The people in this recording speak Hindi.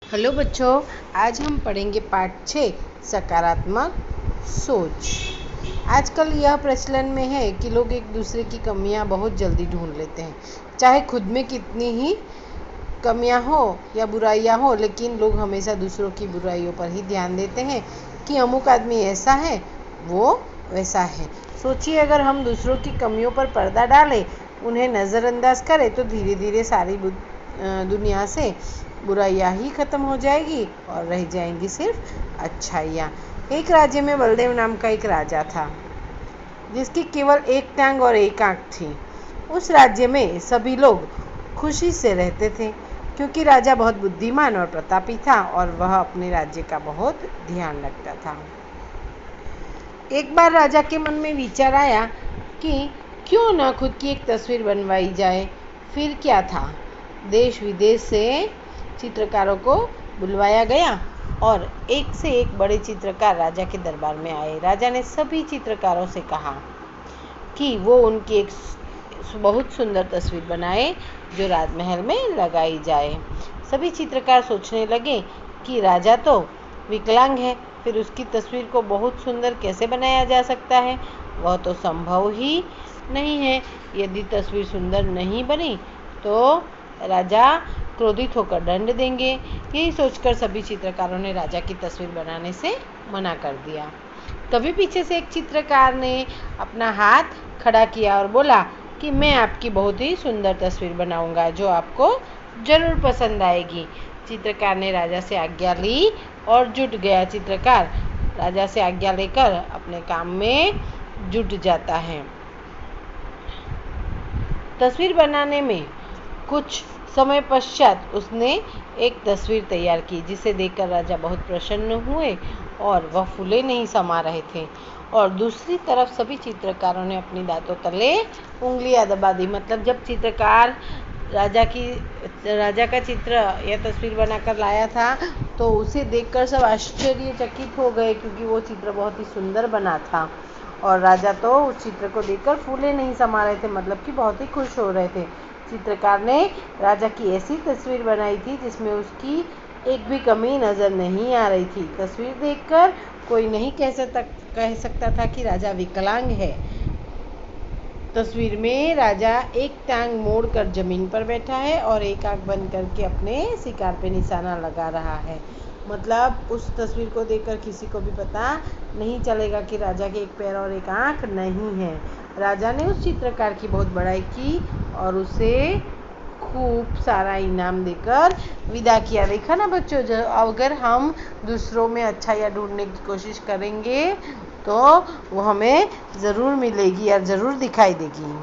हेलो बच्चों, आज हम पढ़ेंगे पाठ 6 सकारात्मक सोच। आजकल यह प्रचलन में है कि लोग एक दूसरे की कमियां बहुत जल्दी ढूंढ लेते हैं, चाहे खुद में कितनी ही कमियां हो या बुराइयां हो, लेकिन लोग हमेशा दूसरों की बुराइयों पर ही ध्यान देते हैं कि अमुक आदमी ऐसा है, वो वैसा है। सोचिए, अगर हम दूसरों की कमियों पर पर्दा डालें, उन्हें नज़रअंदाज करें, तो धीरे धीरे सारी दुनिया से बुराइयां ही खत्म हो जाएगी और रह जाएंगी सिर्फ अच्छाइयाँ। एक राज्य में बलदेव नाम का एक राजा था, जिसकी केवल एक टांग और एक आंख थी। उस राज्य में सभी लोग खुशी से रहते थे, क्योंकि राजा बहुत बुद्धिमान और प्रतापी था और वह अपने राज्य का बहुत ध्यान रखता था। एक बार राजा के मन में विचार आया कि क्यों न खुद की एक तस्वीर बनवाई जाए। फिर क्या था, देश विदेश से चित्रकारों को बुलवाया गया और एक से एक बड़े चित्रकार राजा के दरबार में आए। राजा ने सभी चित्रकारों से कहा कि वो उनकी एक बहुत सुंदर तस्वीर बनाए जो राजमहल में लगाई जाए। सभी चित्रकार सोचने लगे कि राजा तो विकलांग है, फिर उसकी तस्वीर को बहुत सुंदर कैसे बनाया जा सकता है। वह तो संभव ही नहीं है। यदि तस्वीर सुंदर नहीं बनी तो राजा क्रोधित होकर दंड देंगे। यही सोचकर सभी चित्रकारों ने राजा की तस्वीर बनाने से मना कर दिया। तभी पीछे से एक चित्रकार ने अपना हाथ खड़ा किया और बोला कि मैं आपकी बहुत ही सुंदर तस्वीर बनाऊंगा, जो आपको जरूर पसंद आएगी। चित्रकार ने राजा से आज्ञा ली और जुट गया। चित्रकार राजा से आज्ञा लेकर अपने काम में जुट जाता है। तस्वीर बनाने में कुछ समय पश्चात उसने एक तस्वीर तैयार की, जिसे देखकर राजा बहुत प्रसन्न हुए और वह फूले नहीं समा रहे थे। और दूसरी तरफ सभी चित्रकारों ने अपनी दांतों तले उंगलियां दबा दी। मतलब जब चित्रकार राजा का चित्र या तस्वीर बनाकर लाया था, तो उसे देखकर सब आश्चर्यचकित हो गए, क्योंकि वो चित्र बहुत ही सुंदर बना था और राजा तो उस चित्र को देखकर फूले नहीं समा रहे थे, मतलब कि बहुत ही खुश हो रहे थे। चित्रकार ने राजा की ऐसी तस्वीर बनाई थी जिसमें उसकी एक भी कमी नजर नहीं आ रही थी। तस्वीर देखकर कोई नहीं कह सकता था कि राजा विकलांग है। तस्वीर में राजा एक टांग मोड़कर जमीन पर बैठा है और एक आंख बंद करके अपने शिकार पे निशाना लगा रहा है। मतलब उस तस्वीर को देखकर किसी को भी पता नहीं चलेगा कि राजा के एक पैर और एक आंख नहीं है। राजा ने उस चित्रकार की बहुत बड़ाई की और उसे खूब सारा इनाम देकर विदा किया। देखा ना बच्चों, अगर हम दूसरों में अच्छाइयाँ ढूंढने की कोशिश करेंगे तो वो हमें ज़रूर मिलेगी और ज़रूर दिखाई देगी।